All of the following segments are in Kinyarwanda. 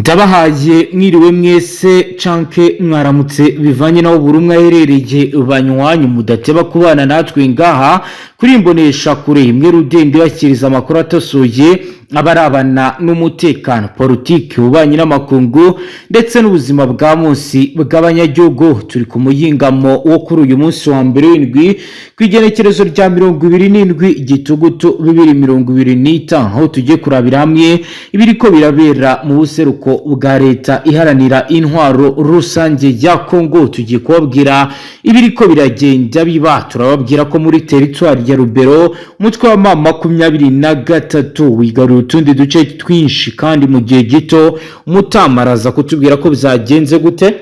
Ndabahaye mwiriwe mwese canke mwaramutse bivanye naho buri umwe aherereye banywanyi mudateba kubana natwe ngaha kuri imbonesha kure imwe rudende yakiriza amakuru atosoye abarabana n'umutekano politiki ubanye n'amakungu ndetse n'ubuzima bwa munsi bw'abanyagihugu. Turi ku muyingamo wo kuri uyu munsi wa mbere w'indwi kwigenekerezo rya 27 igitugutu 2025 aho tugiye kurabira hamwe ibiriko birabera mu buseruko bwa leta iharanira intwaro rusange ya Kongo. Tugiye kubabwira ibiriko biragenda biba, turababwira ko muri territoire ya Rubero umutwe wa M23 wigaruye utundi duce twinshi kandi mu gihe gito. Umutamaraza kutubwira ko bizagenze gute.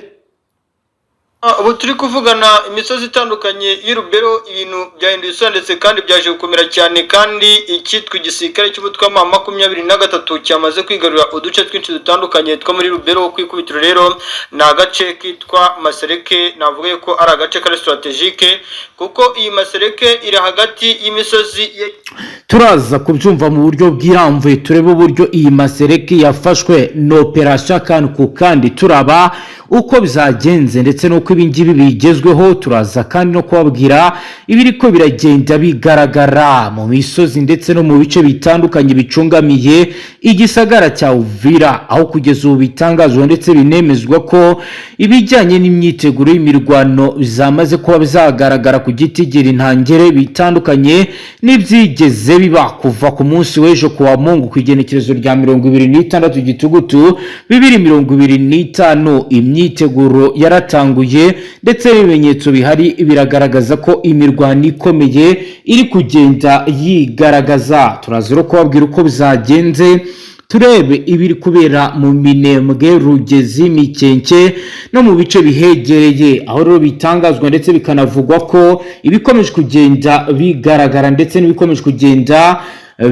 Ubu turi kuvugana imisozi itandukanye y'Rubero ibintu byahinduye ndetse kandi byaje gukomera cyane, kandi ikitwa igisirikare cy'umutwe wa M23 cyamaze kwigarura uduce twinshi dutandukanye two muri Rubero. Kwikubitiro rero na gace kitwa Masereke, navuga ko ari agace kari strategique kuko iyi Masereke iri hagati y'imisozi turaza kubyumva mu buryo bw'iramvuye turebe uburyo iyi Masereke yafashwe n'operation kandi turaba uko bizagenze ndetse nuko ibingibi bigezweho. Turaza kandi no kubabwira ibiriko biragenda bigaragara mu misozi ndetse no mu bice bitandukanye bicungamiye igisagara cya Uvira, aho kugeza ubu bitangazwa ndetse binemezwa ko ibijyanye n'imyiteguro y'imirwano zamaze kuba bizagaragara ku gitigiri ntangere bitandukanye n'ibyigeze biba kuva ku munsi w'ejo kuwa Mungu ku igenekerezo rya 26 gitugutu 2025. Imyiteguro yaratanguye ndetse n'ibimenyetso bihari biragaragaza ko imirwano ikomeye iri kugenda yigaragaza. Turazira kubabwira uko bizagenze, turebe ibiri kubera mu Minembwe, Rugezi, Mikenke no mu bice bihegereye, aho rero bitangazwa ndetse bikanavugwa ko ibikomeje kugenda bigaragara ndetse n'ibikomeje kugenda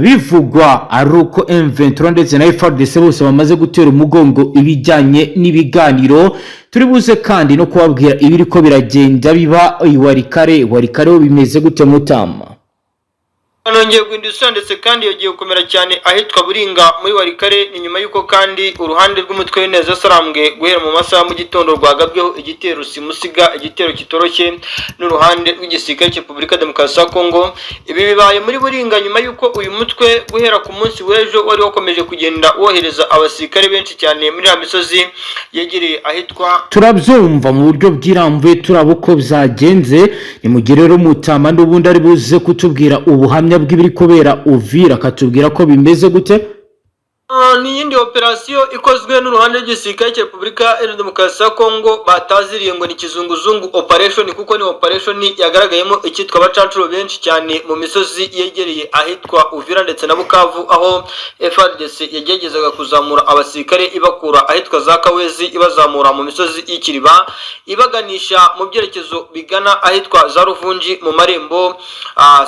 bivugwa ari uko M23 ndetse na FARDC bose bamaze gutera umugongo ibijyanye n'ibiganiro. Turi buze kandi no kubabwira ibiriko biragenda biba Warikare bimeze gute Mutama. Anongeye guhindura ndetse kandi yagiye gukomera cyane ahitwa Buringa muri Warikare. Ni nyuma yuko kandi uruhande rw'umutwe w'Ineza Sarambwe guhera mu masaha mu gitondo rwagabyeho igitero simusiga, igitero kitoroshye n'uruhande rw'igisirikare cya Repubulika Demokarasi ya Kongo. Ibi bibaye muri Buringa nyuma yuko uyu mutwe guhera ku munsi w'ejo wari wakomeje kugenda wohereza abasirikare benshi cyane muri ya misozi yegereye ahitwa. Turabyumva mu buryo bw'iramvuye turabuko bizagenze. Ni mu gihe rero Mutama n'ubundi ari buze kutubwira ubuhamya bw'ibiri kubera Uvira, katubwira ko bimeze gute. Ni yindi operation ikozwe n'uruhande rw'igisirikare cya Repubulika ya Demokarasi ya Kongo bataziriye ngo ni kizunguzungu operation, kuko ni operation yagaragayemo ikitwa abacancuro benshi cyane mu misozi yegereye ahitwa Uvira ndetse na Bukavu, aho FARDC yagegezaga kuzamura abasirikare ibakura ahitwa za Kawezi ibazamura mu misozi y'Ikiriba ibaganisha mu byerekezo bigana ahitwa za Ruvunji mu marembo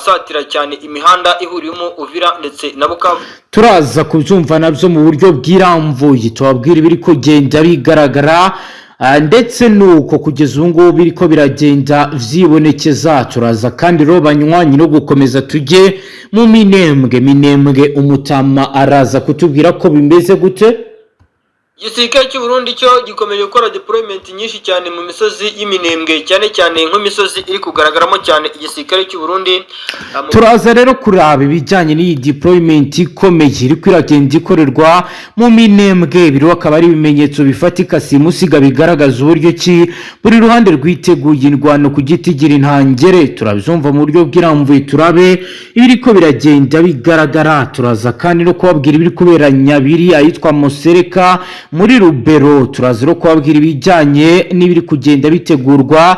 satira cyane imihanda ihuriyemo Uvira ndetse na Bukavu. Turaza kubyumva nabyo mu buryo bw'iramvuye tubabwira ibiri kugenda bigaragara ndetse nuko kugeza ubu ngubu biriko biragenda vyibonekeza. Turaza kandi ro banywanyi no gukomeza tujye mu Minembwe. Umutama araza kutubwira ko bimeze gute. Igisirikare cy'u Burundi cyo gikomeje gukora deployment nyinshi cyane mu misozi y'Iminembwe, cyane cyane nk'imisozi iri kugaragaramo cyane igisirikare cy'u Burundi. Turaza rero kuraba ibijyanye n'iyi deployment ikomeye iri kwiragenda ikorerwa mu Minembwe. Biro akaba ari ibimenyetso bifatika simusiga bigaragaza uburyo ki buri ruhande rwiteguye indwano ku gitigiri ntangere. Turabyumva mu buryo bw'iramvuye turabe ibiriko biragenda bigaragara. Turaza kandi no kubabwira ibiri kubera Nyabiri ahitwa Mosereka muri Rubero. Turazira kubabwira ibijyanye n'ibiri kugenda bitegurwa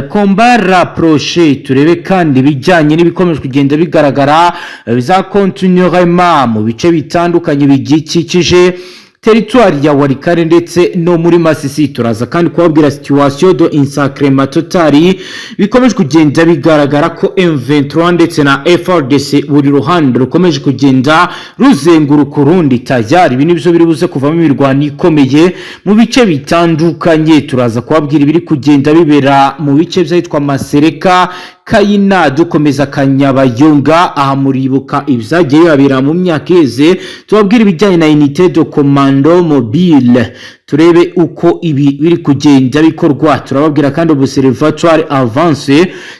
combat rapproché, turebe kandi ibijyanye n'ibikomeje kugenda bigaragara biza continuellement mu bice bitandukanye bigikikije territoire ya Warikare ndetse no muri Masisi. Turaza kandi kubabwira situation de insacrement totali bikomeje kugenda bigaragara ko M23 ndetse na FARDC buri ruhande rukomeje kugenda ruzenguruka urundi tayari. Ibi nibyo biri buze kuvamo imirwano ikomeye mu bice bitandukanye. Turaza kubabwira ibiri kugenda bibera mu bice byitwa Masereka Kayina dukomeza Kanyabayonga aha muribuka ibyagiye bibera mu myaka iheze tubabwira ibijyanye na unité de commando mobile turebe uko ibi biri kugenda bikorwa turababwira kandi observatoire avance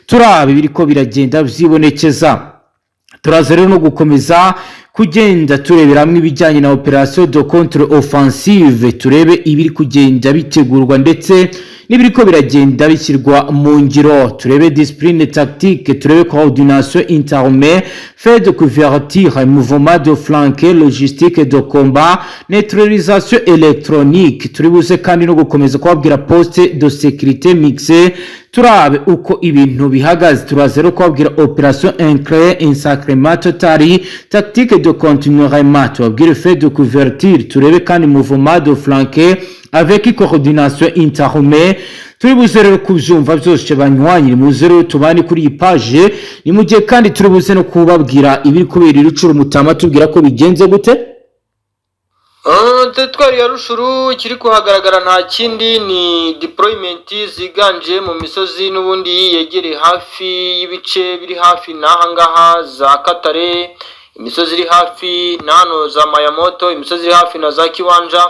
turabe biriko biragenda vyibonekeza turaza rero no gukomeza kugenda turebera hamwe ibijyanye na operation de contre offensive turebe ibiri kugenda bitegurwa ndetse n'ibiriko biragenda bishyirwa mu ngiro turebe discipline tactique turebe coordination interarmée fait de couverture mouvement de flanquer logistique de combat neutralisation électronique turibuze kandi no gukomeza kubabwira poste de sécurité mixée turabe uko ibintu bihagaze turaza rero kubabwira opération inclé insacrement totali tactique de continuellement tubabwire fait de couverture turebe kandi mouvement de flanquer avec coordination interarmée turibuze rero kubyumva byose banywanyi muze rero tubane kuri iyi page ni mu gihe kandi turibuze no kubabwira ibiri kubera irucuru mutama tubwira ko bigenze gute Tetwari ya Rushuru kiri kuhagaragara nta kindi ni deployment ziganje mu misozi n'ubundi yegereye hafi y'ibice biri hafi n'ahangaha za Katare imisozi iri hafi nano za Mayamoto imisozi iri hafi na za Kiwanja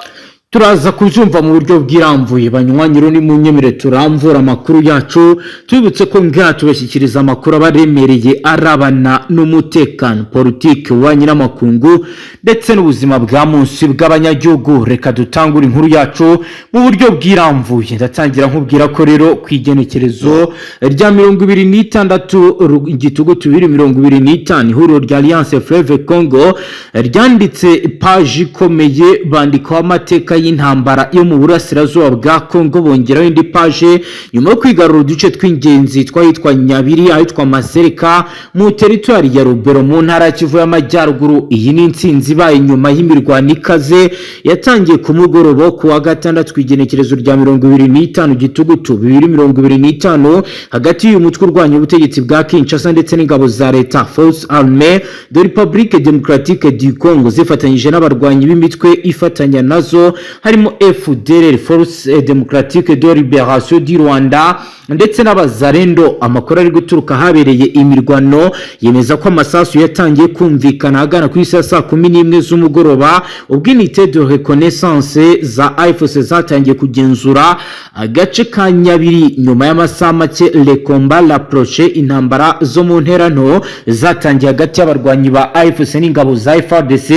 turaza kubyumva mu buryo bw'iramvuye banywanyiro ni mu nyemere turamvura amakuru yacu tubibutse ko ngaha tubashyikiriza amakuru abaremereye arabana n'umutekano politike wa nyiramakungu ndetse n'ubuzima bwa munsi bw'abanyagihugu reka dutangure inkuru yacu mu buryo bw'iramvuye ndatangira nkubwira ko rero kwigenekerezo rya 26 igitugu 2025 ihuriro rya Alliance Fleuve Congo ryanditse page ikomeye bandikaho amateka y'intambara yo mu burasirazuba bwa Congo bongeraho indi page nyuma yo kwigarura uduce tw'ingenzi twahitwa Nyabiri ahitwa Masereka mu territoire ya Rubero mu ntara ya Kivu y'Amajyaruguru iyi ni intsinzi baye nyuma y'imirwano ikaze yatangiye ku mugoroba ku wa gatandatu kwigenekerezo rya 25 gitugutu 2025 hagati y'uyu mutwe urwanya ubutegetsi bwa Kinshasa ndetse n'ingabo za leta Force Armée de République Démocratique du Congo zifatanyije n'abarwanyi b'imitwe ifatanya nazo harimo FDLR Force Démocratique de Libération du Rwanda ndetse n'abazarendo amakuru ari guturuka habereye imirwano yemeza ko amasasu yatangiye kumvikana agana ku isa saa 11 z'umugoroba ubw'unité de reconnaissance za AFC zatangiye kugenzura agace ka Nyabiri nyuma y'amasaha make le combat l'approche intambara zo mu nterano zatangiye hagati y'abarwanyi ba AFC n'ingabo za FARDC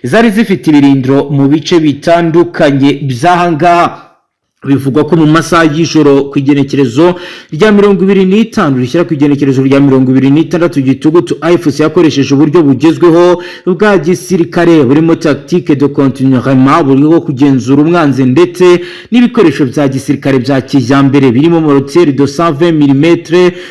zari zifite ibirindiro mu bice bitandukanye by'ahangaha bivugwa ko mu masaha y'ijoro ku igenekerezo rya 25 rishyira ku igenekerezo rya 26 gitugutu AFC yakoresheje uburyo bugezweho bwa gisirikare burimo tactique de continuellement buriho kugenzura umwanzi ndetse n'ibikoresho bya gisirikare bya kijyambere birimo mortier de 120 mm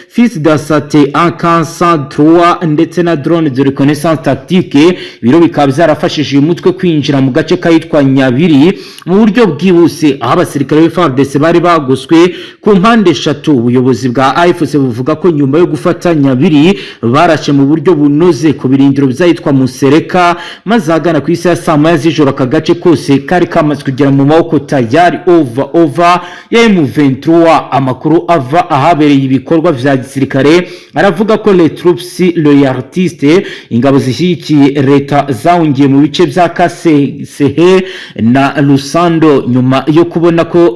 fils d'asate AK-103 ndetse na drone de reconnaissance tactique biro bikaba byarafashije uyu mutwe kwinjira mu gace kayitwa Nyabiri mu buryo bwihuse aho abasirikare FARDC bari bagoswe ku mpande eshatu ubuyobozi bwa AFC buvuga ko nyuma yo gufata Nyabiri barashe mu buryo bunoze ku birindiro byahitwa Musereka maze agana ku isi ya saa moya z'ijoro aka gace kose kari kamaze kugera mu maboko tayari over ya M23 amakuru ava ahabereye ibikorwa vya gisirikare aravuga ko les troupes loyalistes ingabo zishyigikiye leta zawungiye mu bice bya Kasehe na Lusando nyuma yo kubona ko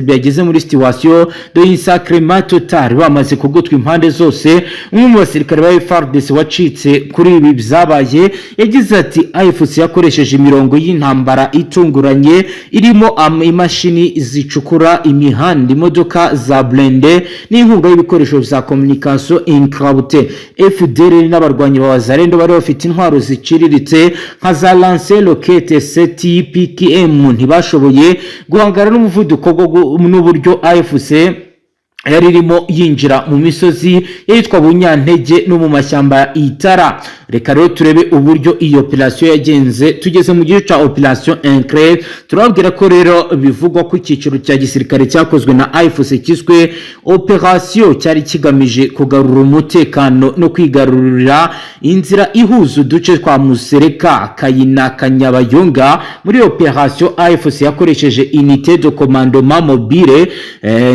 byageze muri situation de insacrement total bamaze kugutwa impande zose umwe mu basirikare ba FARDC wacitse kuri ibi byabaye yagize ati AFC yakoresheje imirongo y'intambara itunguranye irimo imashini zicukura imihanda imodoka za blende n'inkunga y'ibikoresho bya communication encrypté FDLR n'abarwanyi b'abazarendo bari bafite intwaro ziciriritse nka za lance roquette CTPKM ntibashoboye guhangana n'umuvuduko n'uburyo AFC yari irimo yinjira mu misozi yitwa Bunyantege no mu mashyamba Itara reka rero turebe uburyo iyo operation yagenze tugeze mu gihe cya operation Incre turabwira ko rero bivugwa ko icyiciro cya gisirikare cyakozwe na AFC kiswe operation cyari kigamije kugarura umutekano no kwigarurira inzira ihuza uduce twa Musereka Kayina Kanyabayonga muri operation AFC yakoresheje unité de commandement mobile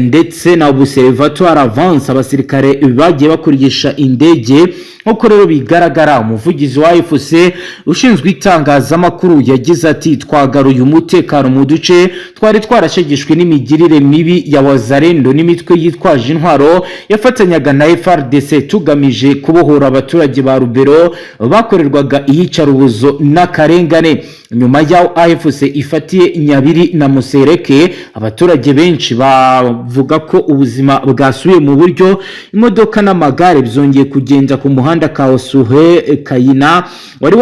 ndetse na Observatoire Avance abasirikare bagiye bakoresha indege. Nk'uko rero bigaragara, umuvugizi wa AFC ushinzwe itangazamakuru yagize ati twagaruye umutekano mu duce twari twarashegeshwe n'imigirire mibi ya Wazalendo n'imitwe yitwaje intwaro yafatanyaga na FARDC tugamije kubohora abaturage ba Rubero bakorerwaga iyicarubuzo n'akarengane. Nyuma y'aho AFC ifatiye Nyabiri na Musereke, abaturage benshi bavuga ko ubuzima bwasubiye mu buryo, imodoka n'amagare byongeye kugenda ku muhanda Kaosuhe Kayina wari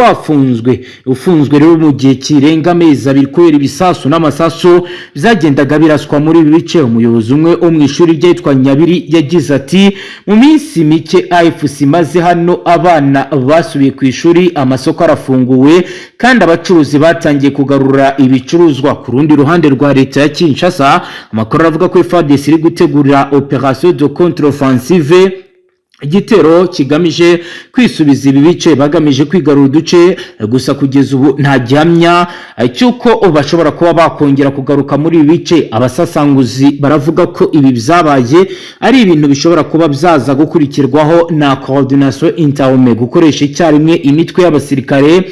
ufunzwe rero mu gihe kirenga amezi abiri kubera ibisasu n'amasasu byagendaga biraswa muri ibi bice. Umuyobozi umwe wo mu ishuri ryitwa Nyabiri yagize ati mu minsi mike AFC maze hano abana basubiye ku ishuri, amasoko arafunguwe kandi abacuruzi batangiye kugarura ibicuruzwa. Ku rundi ruhande rwa leta ya Kinshasa, amakuru avuga ko FARDC iri gutegura operation de contre-offensive, igitero kigamije kwisubiza ibi bice bagamije kwigarura uduce. Gusa kugeza ubu nta gihamya cy'uko bashobora kuba bakongera kugaruka muri ibi bice. Abasasanguzi baravuga ko ibi byabaye ari ibintu bishobora kuba byaza gukurikirwaho na coordination interarmée, gukoresha icyarimwe imitwe y'abasirikare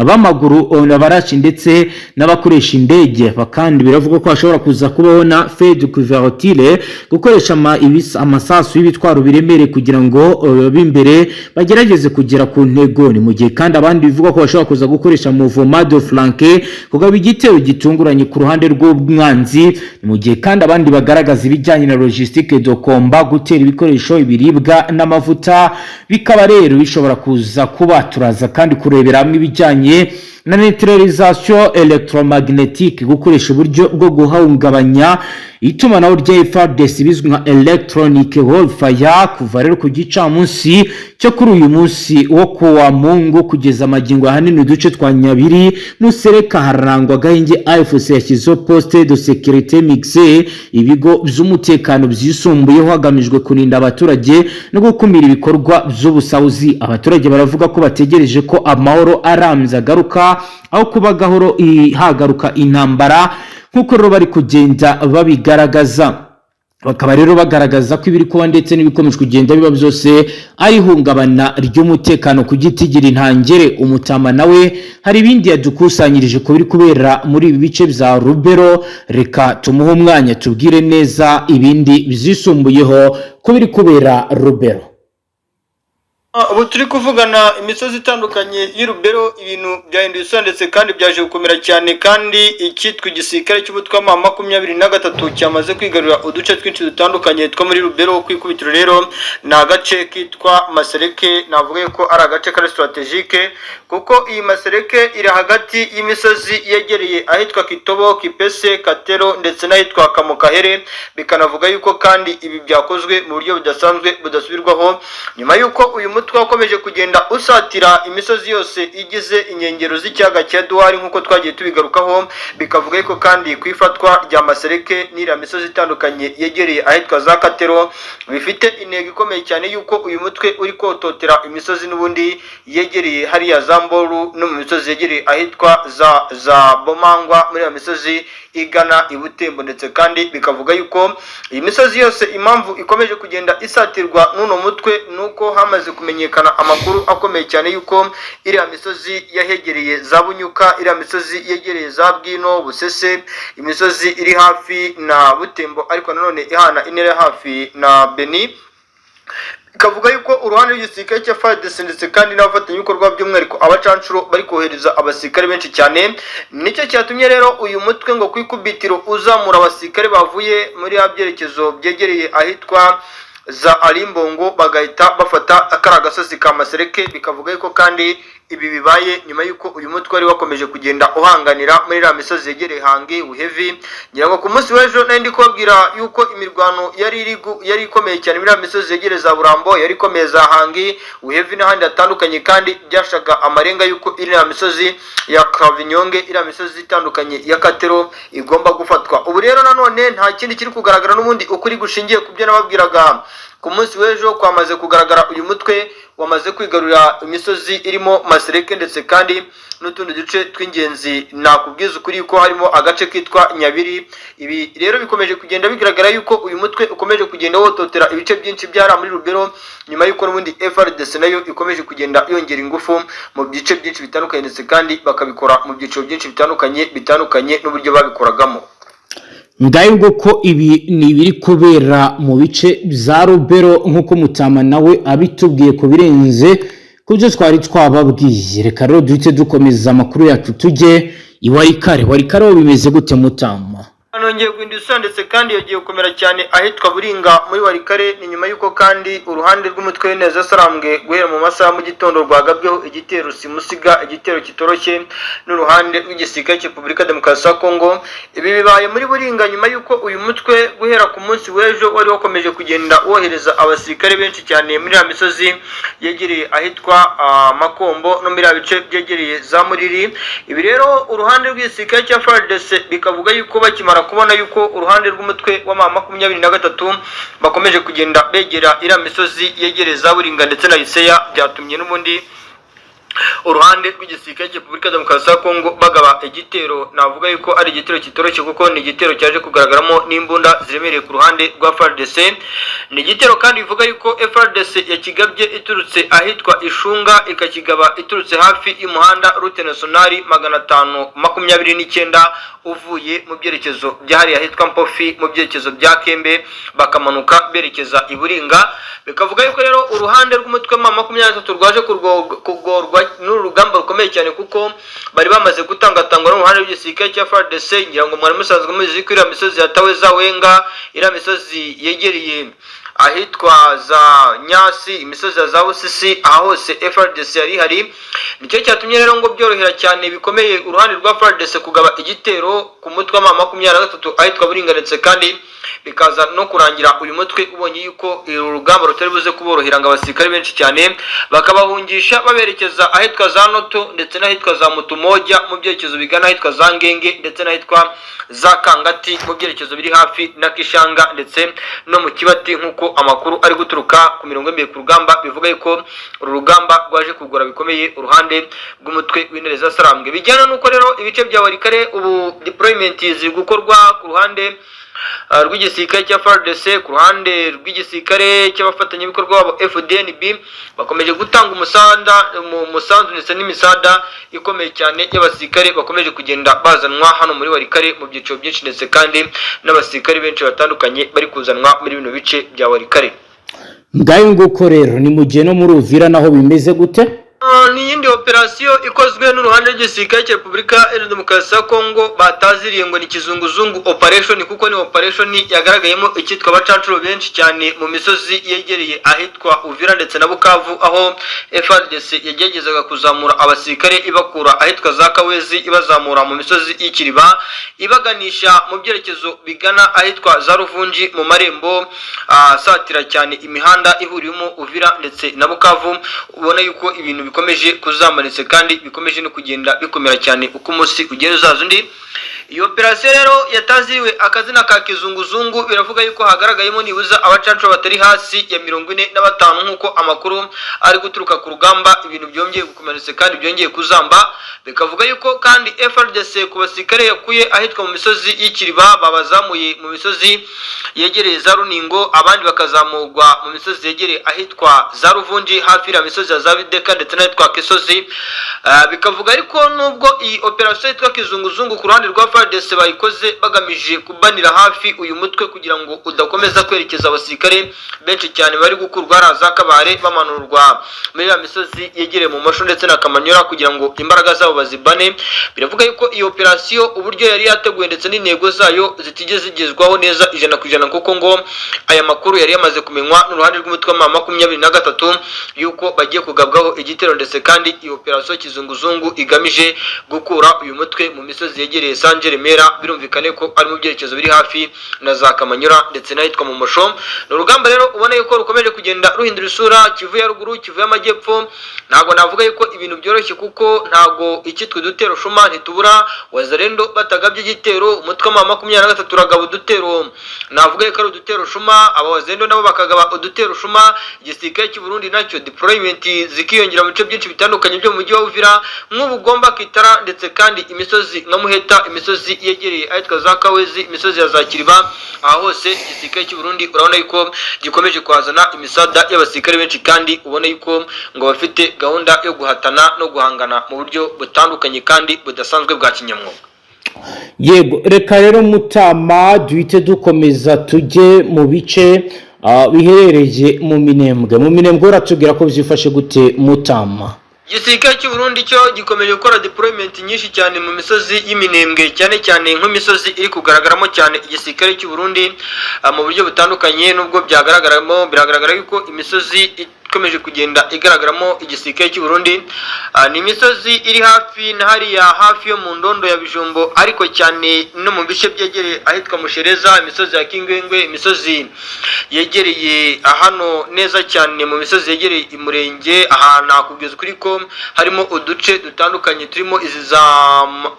b'amaguru n'abarashi ndetse n'abakoresha indege. Kandi biravuga ko hashobora kuza kubaho na fait de couverture, gukoresha amasasu y'ibitwaro biremereye kugira ngo b'imbere bagerageze kugera ku ntego. Ni mu gihe kandi abandi bivuga ko bashobora kuza gukoresha mouvement de flanque, kugaba igitero gitunguranye ku ruhande rw'umwanzi. Ni mu gihe kandi abandi bagaragaza ibijyanye na logistique de combat, gutera ibikoresho, ibiribwa n'amavuta. Bikaba rero bishobora kuza kuba turaza kandi kurebera hamwe ibijyanye na neutralisation electromagnétique, gukoresha uburyo bwo guhungabanya itumanaho rya FARDC bizwi nka electronic warfare. Kuva rero ku gicamunsi cyo kuri uyu munsi wo kuwa Mungu kugeza magingo ahanini uduce twa Nyabiri Musereka harangwa gahenge AFC yashyizeho poste de sécurité mixée, ibigo by'umutekano byisumbuyeho hagamijwe kurinda abaturage no gukumira ibikorwa by'ubusahuzi. Abaturage baravuga ko bategereje ko amahoro arambye agaruka aho kuba gahoro hagaruka intambara nk'uko rero bari kugenda babigaragaza. Bakaba rero bagaragaza ko ibiri kuba ndetse n'ibikomeje kugenda biba byose ari ihungabana ry'umutekano ku giti gira intangere. Umutama nawe hari ibindi yadukusanyirije ko biri kubera muri ibi bice bya Rubero. Reka tumuhe umwanya tubwire neza ibindi byisumbuyeho ko biri kubera Rubero. Ubu turi kuvugana imisozi itandukanye y'Rubero, ibintu byahinduye ndetse kandi byaje gukomera cyane, kandi icyitwa igisirikare cy'ubutwa ma 23 cyamaze kwigarura uduce twinshi dutandukanye two muri Rubero. Kwikubitiro rero ni agace kitwa Masereke, navuga ko ari agace kari strategique kuko iyi Masereke iri hagati y'imisozi yegereye ahitwa Kitobo, Kipese, Katero ndetse n'ahitwa Kamukahere. Bikanavuga yuko kandi ibi byakozwe mu buryo budasanzwe budasubirwaho nyuma yuko uyu twakomeje kugenda usatira imisozi yose igize inkengero z'ikiyaga cya Duwari nk'uko twagiye tubigarukaho. Bikavuga yuko kandi kwifatwa rya Masereke n'ira misozi itandukanye yegereye ahitwa za Katero bifite intego ikomeye cyane yuko uyu mutwe uri kototera imisozi n'ubundi yegereye hariya za Mboru no mu misozi yegereye ahitwa za Bomangwa muri ya misozi igana ibutembo. Ndetse kandi bikavuga yuko iyi misozi yose impamvu ikomeje kugenda isatirwa n'uno mutwe nuko hamaze kumenyekana amakuru akomeye cyane yuko iriya misozi yahegereye za Bunyuka, iriya misozi yegereye za Bwino, Busese, imisozi iri hafi na Butembo ariko nanone ihana intera hafi na Beni. Kavuga yuko uruhande rw'igisirikare cya FARDC ndetse kandi n'abafatanyabikorwa by'umwihariko abacancuro bari kohereza abasirikare benshi cyane. Nicyo cyatumye rero uyu mutwe ngo kwikubitiro uzamura abasirikare bavuye muri ya byerekezo byegereye ahitwa za Alimbongo bagahita bafata akara gasozi ka Masereke. Bikavuga yuko kandi ibi bibaye nyuma yuko uyu mutwe wari wakomeje kugenda uhanganira muri la misozi yegereye Hangi, Buhevi. Ngira ngo ku munsi w'ejo nandi kubabwira yuko imirwano yari ikomeye cyane muri la misozi yegereye za Burambo, yari ikomeye za Hangi, Buhevi n'ahandi hatandukanye, kandi byashaga amarenga yuko iri la misozi ya Kavinyonge, iri la misozi itandukanye ya Katero igomba gufatwa. Ubu rero nanone nta kindi kiri kugaragara n'ubundi ukuri gushingiye ku byo nababwiraga ku munsi w'ejo kwamaze kugaragara uyu mutwe wamaze kwigarurira imisozi irimo Masereke ndetse kandi n'utundi duce tw'ingenzi. Nakubwiza ukuri ko harimo agace kitwa Nyabiri. Ibi rero bikomeje kugenda bigaragara yuko uyu mutwe ukomeje kugenda wototera ibice byinshi byara muri Rubero, nyuma yuko n'ubundi FARDC nayo ikomeje kugenda yongera ingufu mu bice byinshi bitandukanye ndetse kandi bakabikora mu byiciro byinshi bitandukanye n'uburyo babikoragamo. Ndayibwo ko ibi ni ibiri kubera mu bice bya Rubero nk'uko Mutama nawe abitubwiye ku birenze kubyo twari twababwiye. Reka rero duhite dukomeza amakuru yacu tujye iwarikare. Warikare bimeze gute Mutama? Nongeye guhindura ndetse kandi yagiye gukomera cyane ahitwa Buringa muri Warikare. Ni nyuma yuko kandi uruhande rw'umutwe w'Intare Sarambwe guhera mu masaha mu gitondo rwagabweho igitero simusiga, igitero kitoroshye n'uruhande rw'igisirikare cya Repubulika Demokarasi ya Kongo. Ibi bibaye muri Buringa nyuma yuko uyu mutwe guhera ku munsi w'ejo wari wakomeje kugenda wohereza abasirikare benshi cyane muri ya misozi yegereye ahitwa Makombo no muri bice byegereye za Muriri. Ibi rero uruhande rw'igisirikare cya FARDC bikavuga yuko bakimara kubona yuko uruhande rw'umutwe wa M23 bakomeje kugenda begera ira misozi yegereza Buringa ndetse na Iseya, byatumye n'ubundi uruhande rw'igisirikare cya Repubulika Demokarasi ya Kongo bagaba igitero. Navuga yuko ari igitero kitoroshye kuko ni igitero cyaje kugaragaramo n'imbunda ziremereye ku ruhande rwa FARDC. Ni igitero kandi bivuga yuko FARDC yakigabye iturutse ahitwa Ishunga, ikakigaba iturutse hafi y'umuhanda route nationale 529 uvuye mu byerekezo byahari ahitwa Mpofi mu byerekezo bya Kembe bakamanuka berekeza i Buringa. Bikavuga yuko rero uruhande rw'umutwe wa M23 rwaje kugorwa n'urugamba rukomeye cyane kuko bari bamaze gutangatangwa n'uruhande rw'igisirikare cya FARDC. Ngira ngo mwari musanzwe muzi ko iriya misozi yatawe za Wenga, iriya misozi yegereye ahitwa za Nyasi, imisozi ya za Busisi, aho hose FARDC yari hari. Nicyo cyatumye rero ngo byorohera cyane bikomeye uruhande rwa FARDC kugaba igitero ku mutwe wa M23 ahitwa Buringa ndetse kandi bikaza no kurangira uyu mutwe ubonye yuko urugamba rutari buze kuborohera ngo abasirikare benshi cyane bakabahungisha baberekeza ahitwa za Noto ndetse n'ahitwa za Mutumoja mu byerekezo bigana ahitwa za Ngenge ndetse n'ahitwa za Kangati mu byerekezo biri hafi na Kishanga ndetse no mu Kibati, nk'uko amakuru ari guturuka ku mirongo imbere ku rugamba bivuga yuko uru rugamba rwaje kugora bikomeye uruhande rw'umutwe w'Intare Sarambwe. Bijyana nuko rero ibice bya Warikare ubu deployment ziri gukorwa ku ruhande rw'igisirikare cya FARDC, ku ruhande rw'igisirikare cy'abafatanyabikorwa wabo FDNB bakomeje gutanga umusanzu ndetse n'imisada ikomeye cyane y'abasirikare bakomeje kugenda bazanwa hano muri Warikare mu byiciro byinshi ndetse kandi n'abasirikare benshi batandukanye bari kuzanwa muri bino bice bya Warikare. Ngayo nguko rero ni mu gihe no muri Uvira naho bimeze gute? Ni yindi operasiyo ikozwe n'uruhande rw'igisirikare cya Repubulika Iharanira Demokarasi ya Kongo bataziriye ngo ni kizunguzungu operation, kuko ni operation yagaragayemo icyitwa abacancuro benshi cyane mu misozi yegereye ahitwa Uvira ndetse na Bukavu, aho FARDC yageragezaga kuzamura abasirikare ibakura ahitwa za Kawezi ibazamura mu misozi y'Ikiriba ibaganisha mu byerekezo bigana ahitwa za Ruvunji mu marembo asatira cyane imihanda ihuriyemo Uvira ndetse na Bukavu. Ubona yuko ibintu bikomeje kuzamanitse kandi bikomeje no kugenda bikomera cyane uko umunsi ugenda uzaza undi. Iyo operasiyo rero yataziriwe akazina ka kizunguzungu, biravuga yuko hagaragayemo nibuza abacancuro batari hasi ya 45 nk'uko amakuru ari guturuka ku rugamba. Ibintu byongeye gukomeretsa kandi byongeye kuzamba, bikavuga yuko kandi FARDC ku basirikare yakuye ahitwa mu misozi y'Ikiriba babazamuye mu misozi yegereye za Runingo, abandi bakazamurwa mu misozi yegereye ahitwa za Ruvunji hafi ya misozi ya za Bideka ndetse n'ahitwa Kisozi. Bikavuga ariko nubwo iyi operasiyo yitwa kizunguzungu ku ruhande rwa FARDC bayikoze bagamije kubanira hafi uyu mutwe kugira ngo udakomeza kwerekeza abasirikare benshi cyane bari gukurwa haraza Kabare bamanurwa muri ya misozi yegereye mu Masho ndetse na Kamanyora kugira ngo imbaraga zabo bazibane. Biravuga yuko iyi operasiyo uburyo yari yateguye ndetse n'intego zayo zitigeze zigezwaho neza 100% kuko ngo aya makuru yari yamaze kumenywa n'uruhande rw'umutwe wa M23 yuko bagiye kugabwaho igitero ndetse kandi iyi operasiyo kizunguzungu igamije gukura uyu mutwe mu misozi yegereye Sanje Sange Remera birumvikane ko ari mu byerekezo biri hafi na za Kamanyura ndetse n'ahitwa mu Mosho. Ni urugamba rero ubona yuko rukomeje kugenda ruhindura isura. Kivu ya ruguru, Kivu y'amajyepfo, ntabwo navuga yuko ibintu byoroshye kuko ntabwo ikitwe dutero shuma ntitubura. Wazalendo batagabye igitero, umutwe wa 23 uragaba udutero, navuga yuko ari udutero shuma. Aba Wazalendo nabo bakagaba udutero shuma. Igisirikare cy'u Burundi nacyo deployment zikiyongera mu bice byinshi bitandukanye byo mu mujyi wa Uvira nk'ubugomba Kitara ndetse kandi imisozi nka Muheta, imisozi yegereye ahitwa za Kawezi, imisozi ya za Kiriba. Aha hose igisirikare cy'u Burundi urabona yuko gikomeje kwazana imisada y'abasirikare benshi kandi ubona yuko ngo bafite gahunda yo guhatana no guhangana mu buryo butandukanye kandi budasanzwe bwa kinyamwuga. Yego, reka rero Mutama duhite dukomeza tujye mu bice biherereye mu Minembwe. Mu Minembwe uratubwira ko byifashe gute Mutama? Igisirikare cy'u Burundi cyo gikomeje gukora deployment nyinshi cyane mu misozi y'Iminembwe, cyane cyane nk'imisozi iri kugaragaramo cyane igisirikare cy'u Burundi mu buryo butandukanye. Nubwo biragaragara yuko imisozi ikomeje kugenda igaragaramo igisirikare cy'u Burundi ni imisozi iri hafi na hariya hafi yo mu ndondo ya Bijumbo, ariko cyane no mu bice byegereye ahitwa Mushereza, imisozi ya Kingwengwe, imisozi yegereye hano neza cyane mu misozi yegereye Imurenge. Ahantu nakubwiza kuri ko harimo uduce dutandukanye turimo izi za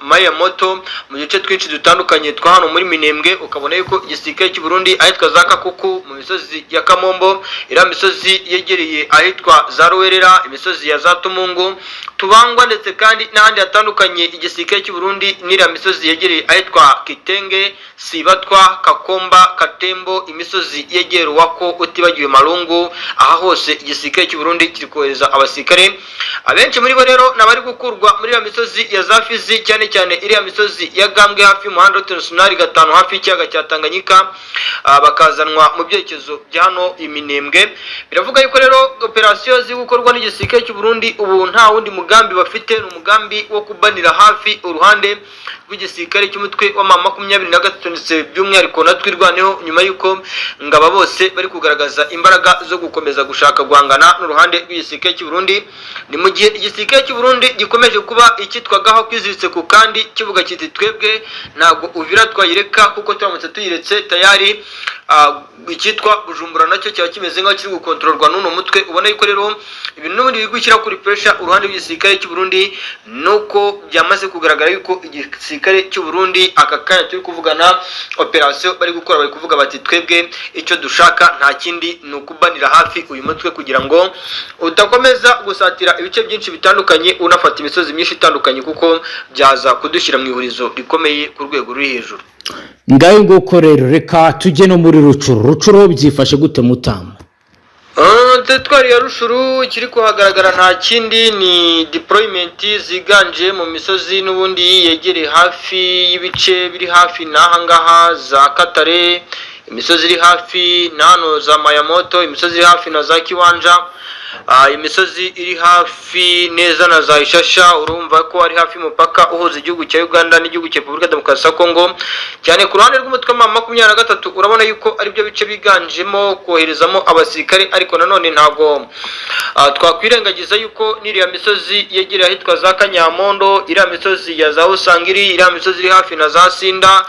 Maya Moto mu duce twinshi dutandukanye twa hano muri Minembwe. Ukabona yuko igisirikare cy'u Burundi ahitwa za Kakuku mu misozi ya Kamombo, ira misozi yegereye ahitwa za Ruwerera, imisozi ya za Tumungu, Tubangwa ndetse kandi n'ahandi hatandukanye. Igisirikare cy'u Burundi n'ira misozi yegereye ahitwa Kitenge, Sibatwa, Kakomba, Katembo, imisozi yegereye Wako, utibagiwe Marungu. Aha hose igisirikare cy'u Burundi kiri kohereza abasirikare. Abenshi muri bo rero nabari gukurwa muri ya misozi ya za Fizi, cyane cyane iriya misozi ya Gambwe hafi y'umuhanda w'International 5 hafi y'ikiyaga cya Tanganyika, bakazanwa mu byerekezo bya hano Iminembwe. Biravuga yuko rero operasiyo ziri gukorwa n'igisirikare cy'u Burundi ubu nta wundi mugambi bafite, ni umugambi wo kubanira hafi uruhande rw'igisirikare cy'umutwe wa 23 ndetse by'umwihariko natwirwaneho, nyuma yuko ngaba bose bari kugaragaza imbaraga zo gukomeza gushaka guhangana n'uruhande rw'igisirikare cy'u Burundi. Ni mu gihe igisirikare cy'u Burundi gikomeje kuba icyitwagaho kwiziritse ku kandi kivuga kiti twebwe ntabwo Uvira twayireka kuko turamutse tuyiretse tayari icyitwa Bujumbura nacyo cyaba kimeze nk'aho kiri gukontororwa n'uno mutwe. Ubona yuko rero ibintu n'ubundi biri gushyira kuri pressure uruhande rw'igisirikare cy'u Burundi, nuko byamaze kugaragara yuko igisirikare cy'u Burundi aka kanya turi kuvugana operasiyo bari gukora, bari kuvuga bati twebwe icyo dushaka nta kindi ni ukubanira hafi uyu mutwe kugira ngo utakomeza gusatira ibice byinshi bitandukanye unafata imisozi myinshi itandukanye, kuko byaza kudushyira mu ihurizo rikomeye ku rwego ruri hejuru. Ngayo nguko rero reka tujye no muri Rucuru byifashe gute Mutama? Teritwari ya Rushuru kiri kuhagaragara nta kindi ni deployment ziganje mu misozi n'ubundi yegereye hafi y'ibice biri hafi n'aha ngaha za Katare, imisozi iri hafi n'ano za Mayamoto, imisozi iri hafi na za Kiwanja, imisozi iri hafi neza na za Ishasha. Urumva ko ari hafi umupaka uhuza igihugu cya Uganda n'igihugu cya Repubulika Demokarasi ya Kongo, cyane ku ruhande rw'umutwe wa 23 urabona yuko ari byo bice biganjemo koherezamo abasirikare. Ariko nanone ntabwo twakwirengagiza yuko n'iriya misozi yegereye ahitwa za Kanyamondo, iriya misozi ya za Usangiri, iriya misozi iri hafi na za Sinda,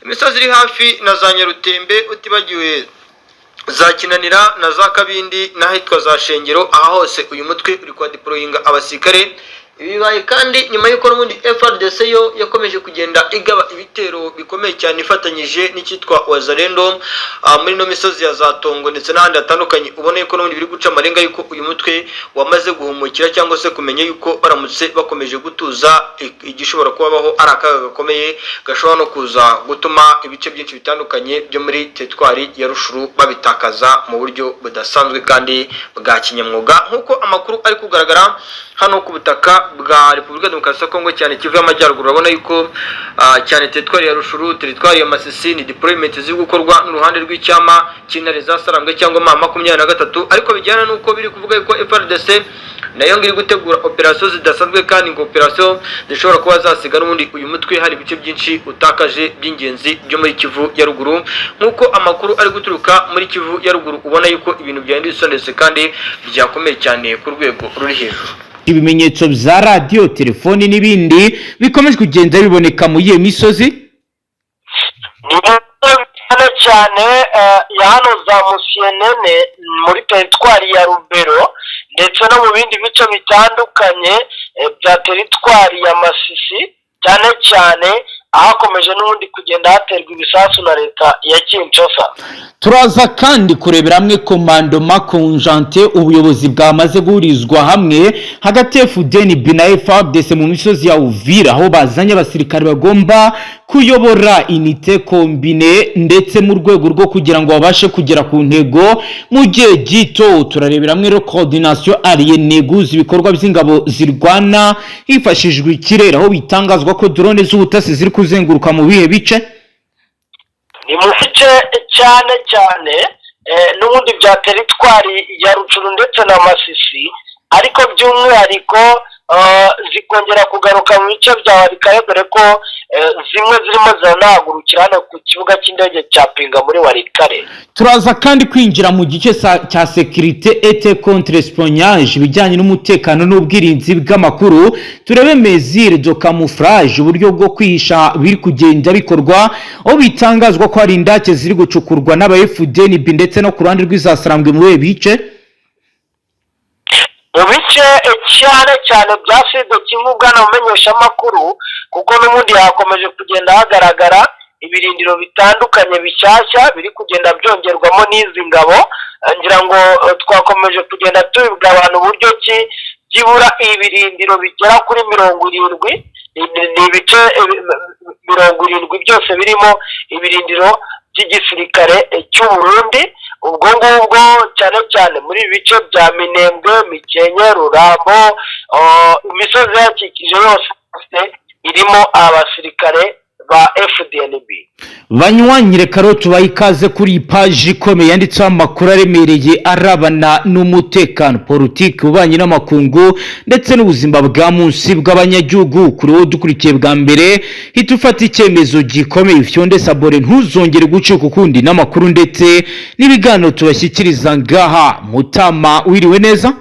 imisozi iri hafi na za Nyarutembe, utibagiwe za Kinanira na za Kabindi n'ahitwa za Shengero. Aha hose uyu mutwe uri kwa deployinga abasirikare. Ibibaye kandi nyuma y'uko n'ubundi FARDC yo yakomeje kugenda igaba ibitero bikomeye cyane ifatanyije n'icyitwa Wazalendo muri no misozi ya za Tongo ndetse n'ahandi hatandukanye. Ubona yuko n'ubundi biri guca amarenga yuko uyu mutwe wamaze guhumukira cyangwa se kumenya yuko baramutse bakomeje gutuza igishobora kubaho ari akaga gakomeye gashobora no kuza gutuma ibice byinshi bitandukanye byo muri teritwari ya Rushuru babitakaza mu buryo budasanzwe kandi bwa kinyamwuga, nk'uko amakuru ari kugaragara hano ku butaka bwa Repubulika Demokarasi ya Kongo, cyane Kivu y'Amajyaruguru. Urabona yuko cyane teritwari ya Rushuru, teritwari ya Masisi ni deployment ziri gukorwa n'uruhande rw'icyama cy'intare za Sarambwe cyangwa 23, ariko bijyana nuko biri kuvuga yuko FARDC nayo ngiri gutegura operasiyo zidasanzwe kandi ngo operasiyo zishobora kuba zasiga n'ubundi uyu mutwe hari ibice byinshi utakaje by'ingenzi byo muri Kivu ya ruguru. Nk'uko amakuru ari guturuka muri Kivu ya ruguru ubona yuko ibintu byahindutse ndetse kandi byakomeye cyane ku rwego ruri hejuru. ibimenyetso bya radio telefoni n'ibindi bikomeje kugenda biboneka mu iyo misozi. Ni cyane ya hano za Musienene muri teritwari ya Rubero ndetse no mu bindi bice bitandukanye bya teritwari ya Masisi, cyane cyane ahakomeje n'ubundi kugenda haterwa ibisasu na leta ya Kinshasa. Turaza kandi kurebera hamwe komandoma conjointe ubuyobozi bwamaze guhurizwa hamwe hagati ya FDNB na FARDC mu misozi ya Uvira, aho bazanye abasirikare bagomba kuyobora unité combine ndetse mu rwego rwo kugira ngo babashe kugera ku ntego mu gihe gito. Turarebera hamwe coordination alliée guza ibikorwa by'ingabo zirwana hifashishijwe ikirere, aho bitangazwa ko drone z'ubutasi ziri kuzenguruka mu bihe bice. Ni mu bice cyane cyane n'ubundi bya teritwari ya Rucuru ndetse na Masisi, ariko by'umwihariko zikongera kugaruka mu bice bya Warikare, dore ko zimwe zirimo ziranahagurukira hano ku kibuga cy'indege cya Pinga muri Warikare. Turaza kandi kwinjira mu gice cya sécurité et contre espionnage, bijyanye n'umutekano n'ubwirinzi bw'amakuru. Turebe mesure de camouflage, uburyo bwo kwihisha biri kugenda bikorwa, aho bitangazwa ko hari indake ziri gucukurwa n'aba FDNB ndetse no ku ruhande rw'izasarambwe mu bice. Mu bice cyane cyane bya Sud Kivu umenyesha amakuru, kuko n'ubundi hakomeje kugenda hagaragara ibirindiro bitandukanye bishyashya biri kugenda byongerwamo n'izi ngabo. Ngira ngo twakomeje kugenda tubibwa abantu uburyo ki byibura ibirindiro bigera kuri 70, ni ibice 70 byose birimo ibirindiro by'igisirikare cy'u Burundi. Ubwo ngubwo cyane cyane muri bice bya Minembwe, Mikenke, Rurambo, imisozi yakikije yose irimo abasirikare ba FDNB. Banywanyi reka rero tubaye ikaze kuri page ikomeye yanditseho amakuru aremereye arabana n'umutekano, politiki, ububanyi n'amakungu ndetse n'ubuzima bwa munsi bw'abanyagihugu. Kuri wowe dukurikiye bwa mbere hita ufata icyemezo gikomeye, fyonde sabore ntuzongere gucika ukundi n'amakuru ndetse n'ibiganiro tubashyikiriza ngaha. Mutama wiriwe neza?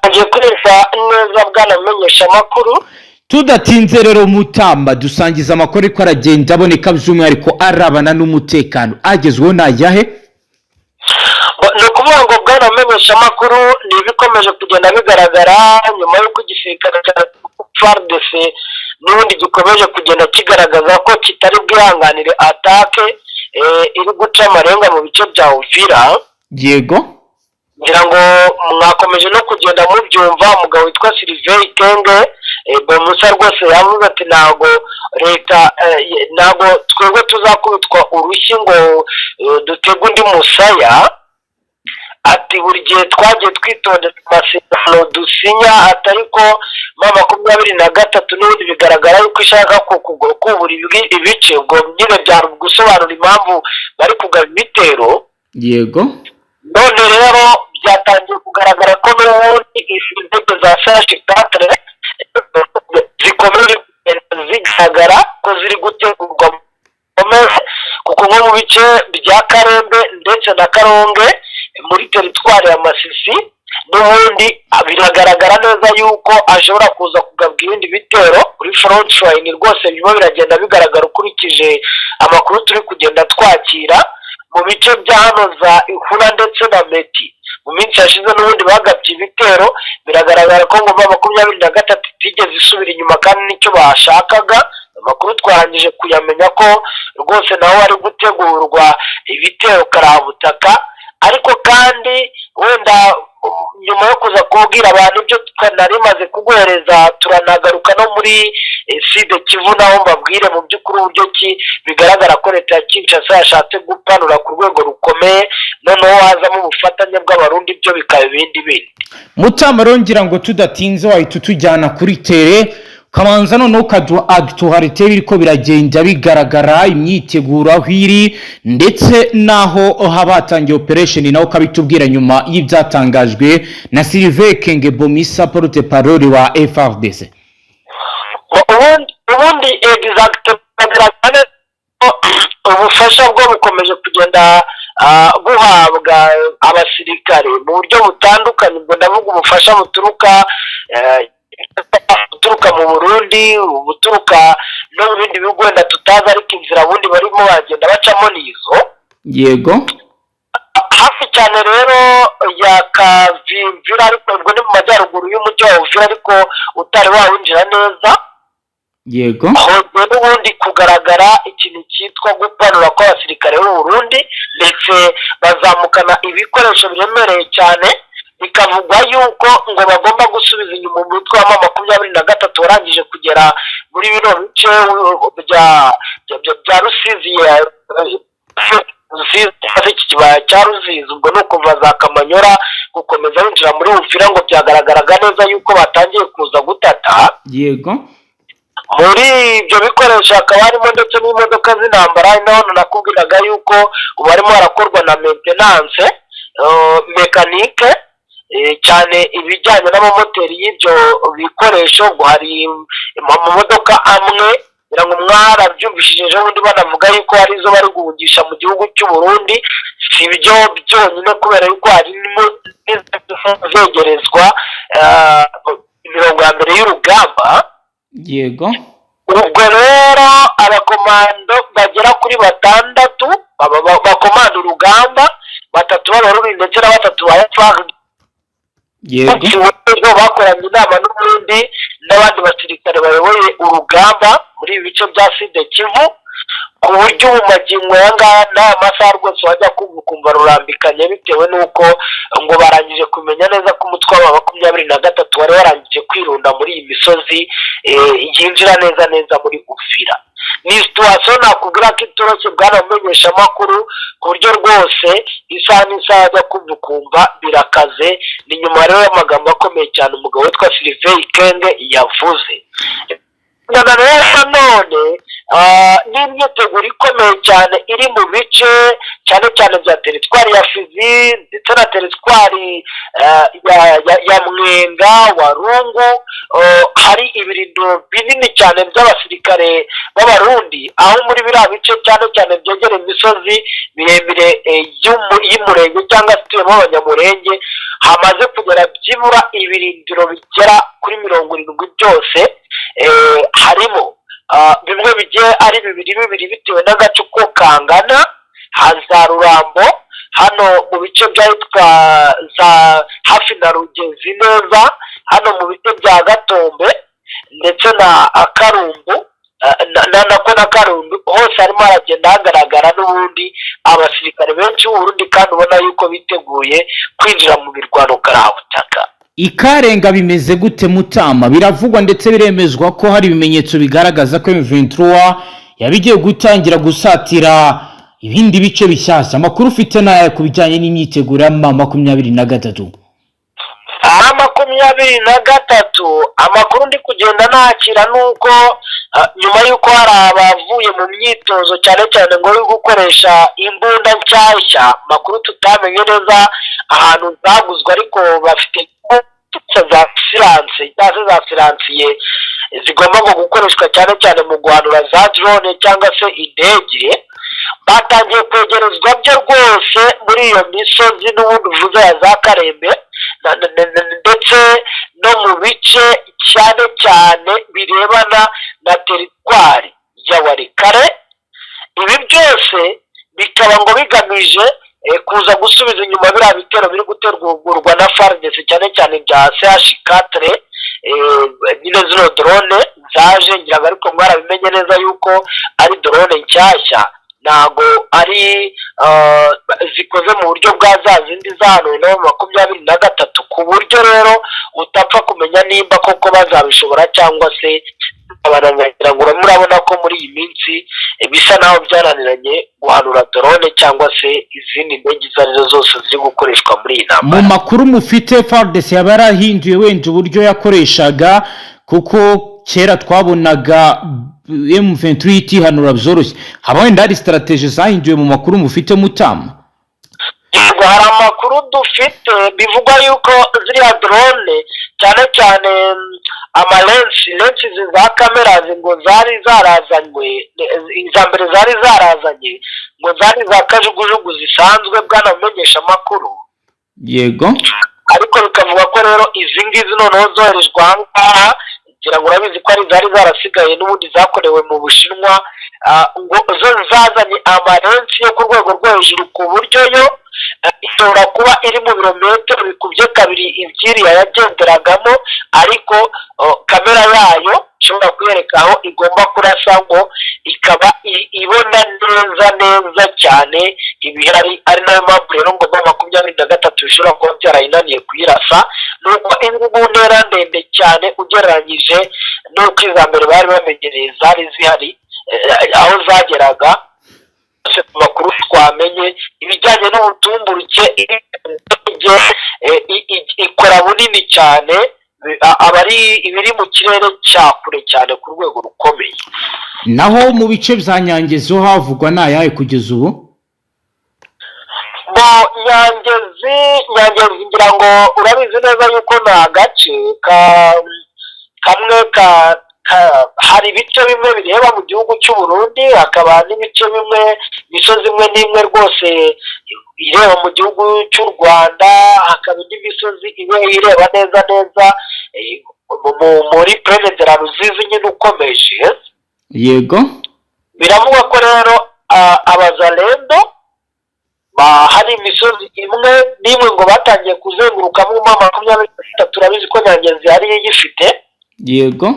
Aje kureza neza bwanamenyesha amakuru. Tudatinze rero Mutamba, dusangiza amakuru ariko aragenda aboneka by'umwihariko arabana n'umutekano agezweho n'ayahe? Ni ukuvuga ngo bwanamenyesha amakuru ni ibikomeje kugenda bigaragara nyuma y'uko igisirikare cya FARDC n'ubundi gikomeje kugenda kigaragaza ko kitari bwihanganire atake iri guca amarenga mu bice bya Uvira. Yego, ngira ngo mwakomeje no kugenda mubyumva. Umugabo witwa Sylvain Ikenge Musa rwose yavuze ati ntago leta ntago twebwe tuzakubitwa urushyi ngo dutege undi musaya. Ati buri gihe twagiye twitondera amasezerano dusinya, atariko 23 n'ubundi bigaragara yuko ishaka kubura ibice. Ubwo nyine byari gusobanura impamvu bari kugaba ibitero. yego, none rero byatangiye kugaragara ko n'ubundi indege za CH4 zikomeje zigaragara ko ziri gutegurwa kuko nko mu bice bya Karembe ndetse na Karonge muri teritwari ya Masisi, n'ubundi biragaragara neza yuko ashobora kuza kugabwa ibindi bitero kuri front line. Rwose birimo biragenda bigaragara ukurikije amakuru turi kugenda twakira mu bice bya hano za Ihura ndetse na Meti. Mu minsi yashize n'ubundi bagabye ibitero, biragaragara ko ngo 23 itigeze isubira inyuma kandi nicyo bashakaga. Amakuru twarangije kuyamenya ko rwose naho ari gutegurwa ibitero karabutaka. Ariko kandi wenda nyuma yo kuza kubwira abantu ibyo twanarimaze kuguhereza, turanagaruka no muri Sud Kivu naho mbabwire mu by'ukuri uburyo ki bigaragara ko leta ya Kinshasa yashatse gupanura ku rwego rukomeye, noneho hazamo ubufatanye bw'abarundi, byo bikaba ibindi bindi. Mutama rongira ngo tudatinze wahita tujyana kuri tere kamanza noneho kaduharite biriko biragenda bigaragara imyiteguro aho iri ndetse naho habatangiye operation naho kabitubwira nyuma y'ibyatangajwe na Sylvain Ikenge Bomisa porte parole wa FARDC. Ubundi exactement ubufasha bwo bukomeje kugenda guhabwa abasirikare mu buryo butandukanye, ubwo ndavuga ubufasha buturuka mu Burundi, buturuka no mu bindi bihugu wenda tutazi, ariko inzira bundi barimo bagenda bacamo n'izo. Yego. Hafi cyane rero ya Kavimvira, ariko ubwo ni mu majyaruguru y'umujyi wa Uvira, ariko utari wawinjira neza. Yego. Aho n'ubundi kugaragara ikintu cyitwa gupanura kw'abasirikare b'u Burundi, ndetse bazamukana ibikoresho biremereye cyane, bikavugwa yuko ngo bagomba gusubiza inyuma umutwe wa 23 warangije kugera muri bino bice bya Rusizi, ikibaya cya Rusizi, ubwo ni ukuva za Kamanyora gukomeza winjira muri Uvira, ngo byagaragaraga neza yuko batangiye kuza gutata. Yego. Muri ibyo bikoresho hakaba harimo ndetse n'imodoka z'intambara, naho nakubwiraga yuko ubu harimo harakorwa na maintenance mekanike, cyane ibijyanye n'amamoteri y'ibyo bikoresho. ngo hari amamodoka amwe kugira ngo mwarabyumvishije ejo bundi banavuga yuko hari izo bari guhungisha mu gihugu cy'u Burundi. Si ibyo byonyine, kubera yuko harimo zegerezwa imirongo ya mbere y'urugamba. Yego. ubwo rero abakomando bagera kuri 6 bakomanda urugamba, 3 b'abarundi ndetse na 3 ba FARDC. Yego. Bakoranye inama n'ubundi n'abandi basirikare bayoboye urugamba muri ibi bice bya Sud Kivu, ku buryo umagingo yangaya n'amasaha rwose wajya kumva rurambikanye, bitewe n'uko ngo barangije kumenya neza ko umutwe wa 23 wari warangije kwirunda muri iyi misozi yinjira neza muri Uvira. Ni situation nakubwira ko itoroshye bwana mumenyesha makuru, ku buryo rwose isaha n'isaha ajya kumva birakaze. Ni nyuma rero y'amagambo akomeye cyane umugabo witwa Sylvain Ikenge yavuze. None n'imyiteguro ikomeye cyane iri mu bice cyane bya teritwari ya Fizi ndetse na teritwari ya Mwenga, Warungu. Hari ibirindo binini cyane by'abasirikare b'abarundi, aho muri biriya bice cyane byegereye imisozi miremire y'umurenge cyangwa se ituyemo abanyamurenge, hamaze kugera byibura ibirindiro bigera kuri 70 byose. Harimo bimwe bigiye ari bibiri bitewe n'agace uko kangana. Haza Rurambo hano mu bice byitwa za hafi na Rugezi neza, hano mu bice bya Gatombe ndetse na Akarumbu na Karundu, hose harimo haragenda hagaragara n'ubundi abasirikare benshi b'Uburundi, kandi ubona yuko biteguye kwinjira mu mirwano karabutaka. Ikarenga bimeze gute Mutama? Biravugwa ndetse biremezwa ko hari ibimenyetso bigaragaza ko M23 yabigiye gutangira gusatira ibindi bice bishyashya. Amakuru ufite nayo kubijyanye n'imyiteguro ya 23. 23 amakuru ndi kugenda nakira nuko nyuma yuko hari abavuye mu myitozo cyane ngo yo gukoresha imbunda nshyashya, makuru tutamenye neza ahantu zaguzwe, ariko bafite za siransiye zigomba gukoreshwa cyane mu guhanura za drone cyangwa se indege. Batangiye kwegerezwa byo rwose muri iyo misozi n'ubundi uvuze ya za Karembe ndetse no mu bice cyane birebana na teritwari ya Warikare. Ibi byose bikaba ngo bigamije kuza gusubiza inyuma biriya bitero biri guterwa na FARDC cyane bya CH4, nyine zino drone zaje ngiraga, ariko mwarabimenye neza yuko ari drone nshyashya, ntago ari zikoze mu buryo bwa za zindi za hano na 23, ku buryo rero utapfa kumenya nimba koko bazabishobora cyangwa se abanangira. ngo murabona ko muri iyi minsi bisa naho byaraniranye guhanura drone cyangwa se izindi ndege zarizo zose ziri gukoreshwa muri iyi ntambara. Mu makuru mufite FARDC yabarahinduye wenda uburyo yakoreshaga, kuko kera twabonaga M23 itihanura byoroshye. Haba wenda hari strategy zahinduye mu makuru mufite Mutama? Yego, hari amakuru dufite bivugwa yuko ziriya drone cyane lensi za kamera ngo zari zarazanywe, iza mbere zari zarazanye ngo zari za kajugujugu zisanzwe bwanamenyesha amakuru. Yego. Ariko bikavuga ko rero izi ngizi noneho zoherejwe aha ngaha, ngira ngo urabizi ko ari zari zarasigaye n'ubundi zakorewe mu Bushinwa, ngo zo zazanye amarensi yo ku rwego rwo hejuru ku buryo yo ishobora kuba iri mu birometero bikubye kabiri ibyiriya yagenderagamo, ariko kamera yayo ishobora kwereka aho igomba kurasa ngo ikaba ibona neza cyane ibihari. Ari nayo mpamvu rero ngo 23 bishobora kuba byarayinaniye kuyirasa, nuko iri mu ntera ndende cyane ugereranyije n'uko iza mbere bari bamenyereye zari zihari aho zageraga. Makuru twamenye ibijyanye n'ubutumburuke ikora bunini cyane, abari ibiri mu kirere cya kure cyane ku rwego rukomeye. Naho mu bice bya Nyangezi ho havugwa nayaye kugeza ubu? Nyangezi ngira ngo urabizi neza yuko ni agace kamwe hari ibice bimwe bireba mu gihugu cy'u Burundi, hakaba n'ibice bimwe, imisozi imwe n'imwe rwose ireba mu gihugu cy'u Rwanda, hakaba indi misozi ireba neza muri Plaine de la Ruzizi nyine ukomeje. Yego. Biravuga ko rero abazalendo hari imisozi imwe n'imwe ngo batangiye kuzengurukamo 23, turabizi ko Nyangezi yari yifite. Yego.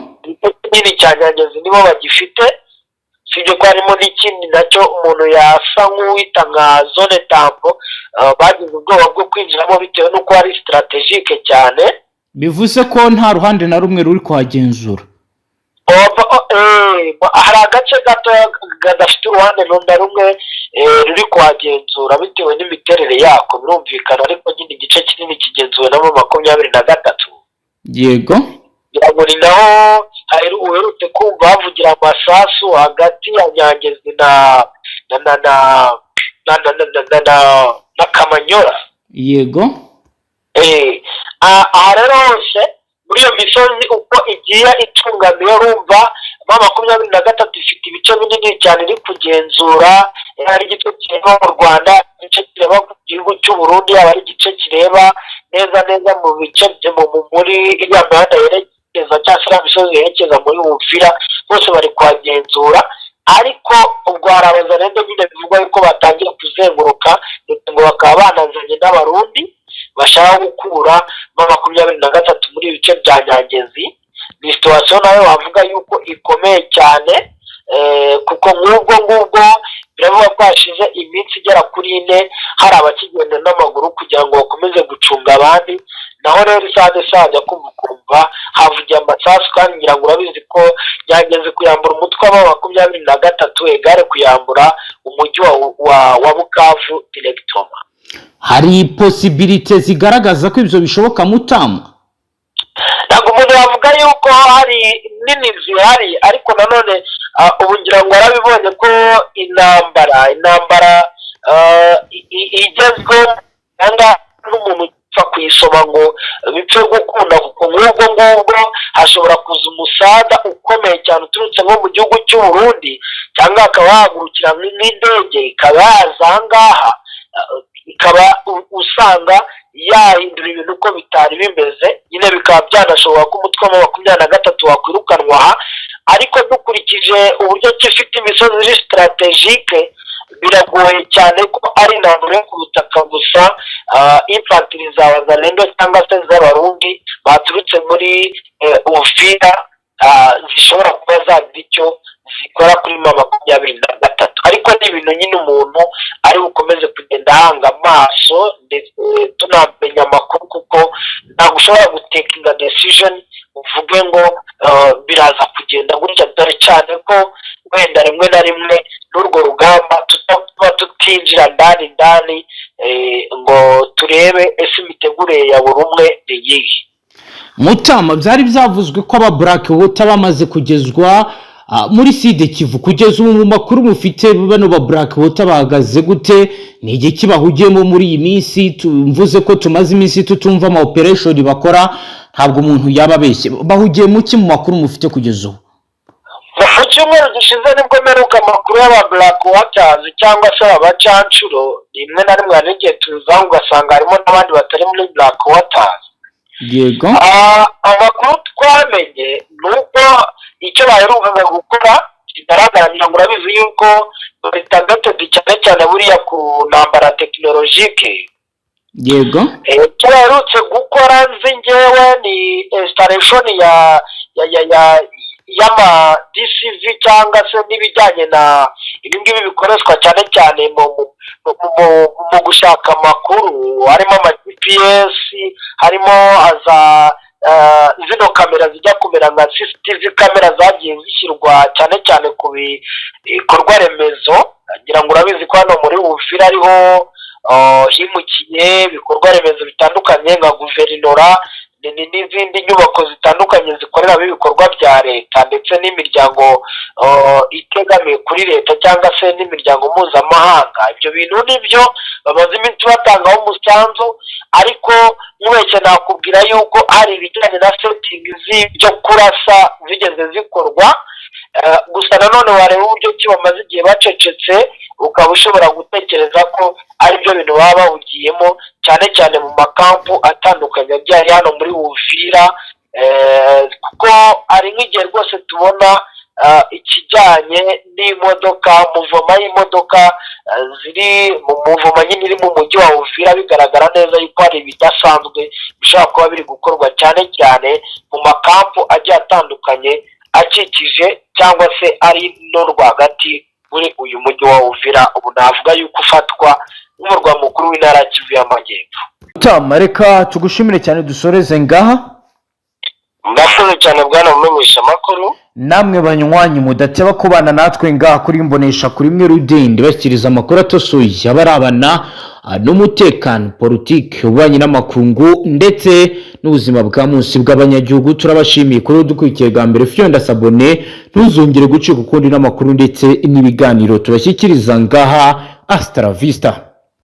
Nini cyane Nyangezi nibo bagifite, sibyo ko harimo n'ikindi nacyo umuntu yasa nk'uwita nka zone tampo, bagize ubwoba bwo kwinjiramo bitewe n'uko ari strategique cyane. Bivuze ko nta ruhande na rumwe ruri kuhagenzura? Hari agace gato gadafite uruhande na rumwe ruri kuhagenzura bitewe n'imiterere yako, birumvikana, ariko nyine igice kinini kigenzuwe na 23. Yego. Yego, ni naho uherutse kumva havugira amasasu hagati ya Nyangezi na Kamanyora. Yego. Aha rero hose muri iyo misozi uko igiye itungamiye, urumva 23 ifite ibice binini cyane iri kugenzura. Hari igice kireba mu Rwanda, igice kireba mu gihugu cy'u Burundi, hari igice kireba neza mu bice muri iriya mihanda yerekeza cyangwa se imisozi yerekeza muri Uvira, bose bari kuhagenzura. Ariko ubwo hari abazalendo nyine bivugwa yuko batangiye kuzenguruka, ndetse ngo bakaba banazanye n'abarundi bashaka gukura 23 muri ibice bya Nyangezi. Ni situation nayo wavuga yuko ikomeye cyane, kuko ngubwo biravuga ko hashize iminsi igera kuri 4 hari abakigenda n'amaguru kugira ngo bakomeze gucunga abandi. Naho rero isade kumva havugiye amasasu, kandi ngira ngo urabizi ko Nyangezi kuyambura umutwe wa 23 egare kuyambura umujyi wa Bukavu directement. Hari possibility zigaragaza ko ibyo bishoboka Mutama? Ntabwo umuntu yavuga yuko hari nini zihari, ariko nanone ubu ngira ngo arabibonye ko intambara igezweho cyangwa n'umuntu upfa kuyisoma ngo bipfe gukunda, kuko ngubwo hashobora kuza umusada ukomeye cyane uturutse nko mu gihugu cy'u Burundi, cyangwa akaba yahagurukira nk'indege ikaba yaza aha ngaha, ikaba usanga yahindura ibintu uko bitari bimeze, nyine bikaba byanashobora ko umutwe wa 23 wakwirukanwa aha. Ariko dukurikije uburyo gifite imisozi iri strategique, biragoye cyane ko ari intambara yo ku butaka gusa. Infantry z'abazalendo cyangwa se z'abarundi baturutse muri Uvira zishobora kuba zagira icyo zikora kuri 23, ariko ni ibintu nyine umuntu ari bukomeze kugenda ahanga amaso, ndetse tunamenya amakuru, kuko ntabwo ushobora gutekinga decision uvuge ngo biraza kugenda gutya, dore cyane ko wenda rimwe na rimwe n'urwo rugamba tutaba tutinjira ndani ngo turebe ese imitegurire ya buri umwe ni iyihe. Mutama, byari byavuzwe ko aba Black Water bamaze kugezwa muri Sud Kivu. Kugeza ubu mu makuru mufite bano ba Black Water bahagaze gute? Ni igihe bahugiyemo muri iyi minsi? Mvuze ko tumaze iminsi tutumva ama operation bakora ntabwo umuntu yaba abeshye. Bahugiye mu ki mu makuru mufite kugeza ubu? mu cyumweru gishize nibwo mperuka amakuru y'aba Black Waters cyangwa se abacancuro, rimwe na rimwe hari igihe tuzaho ugasanga harimo n'abandi batari muri Black Waters. Yego. Amakuru twamenye ni uko icyo baherukaga gukora kigaragara, ngira ngo urabizi yuko leta gatatu cyane cyane buriya ku ntambara tekinolojike. Yego. Icyo baherutse gukora nzi njyewe ni installation y'ama DCV cyangwa se n'ibijyanye na ibingibi bikoreshwa cyane cyane mu gushaka amakuru, harimo ama GPS, harimo zino kamera zijya kumera nka CCTV kamera zagiye zishyirwa cyane cyane ku bikorwa remezo. Ngira ngo urabizi ko hano muri Uvira ariho himukiye ibikorwa remezo bitandukanye nka guverinora n'izindi nyubako zitandukanye zikoreramo ibikorwa bya leta ndetse n'imiryango itegamiye kuri leta cyangwa se n'imiryango mpuzamahanga. Ibyo bintu nibyo bamaze iminsi batangaho umusanzu, ariko mwese nakubwira yuko hari ibijyanye na setting z'ibyo kurasa zigeze zikorwa. Gusa nanone wareba uburyo ki bamaze igihe bacecetse, ukaba ushobora gutekereza ko ari byo bintu baba bawugiyemo cyane cyane mu makampu atandukanye agiye ari hano muri Uvira, kuko ari nk'igihe rwose tubona ikijyanye n'imodoka, muvoma y'imodoka ziri mu muvoma nyine iri mu mujyi wa Uvira, bigaragara neza yuko hari ibidasanzwe bishobora kuba biri gukorwa cyane cyane mu makampu agiye atandukanye akikije cyangwa se ari no rwagati muri uyu mujyi wa Uvira. Ubu navuga yuko ufatwa nk'umurwa mukuru w'intara ya Kivu y'Amajyepfo. Reka tugushimire cyane, dusoreze ngaha. Murakoze cyane bwana mumenyesha amakuru. Namwe banywanyi mudateba kubana natwe ngaha kuri Imbonesha kuri mwe Rudende bashyikiriza amakuru atosoye abarabana n'umutekano, politiki, ububanyi n'amakungu ndetse n'ubuzima bwa munsi bw'abanyagihugu. Turabashimiye kuri dukurikiye bwa mbere, fyonda sabone ntuzongere gucika ukundi n'amakuru ndetse n'ibiganiro tubashyikiriza ngaha. Hasta la vista.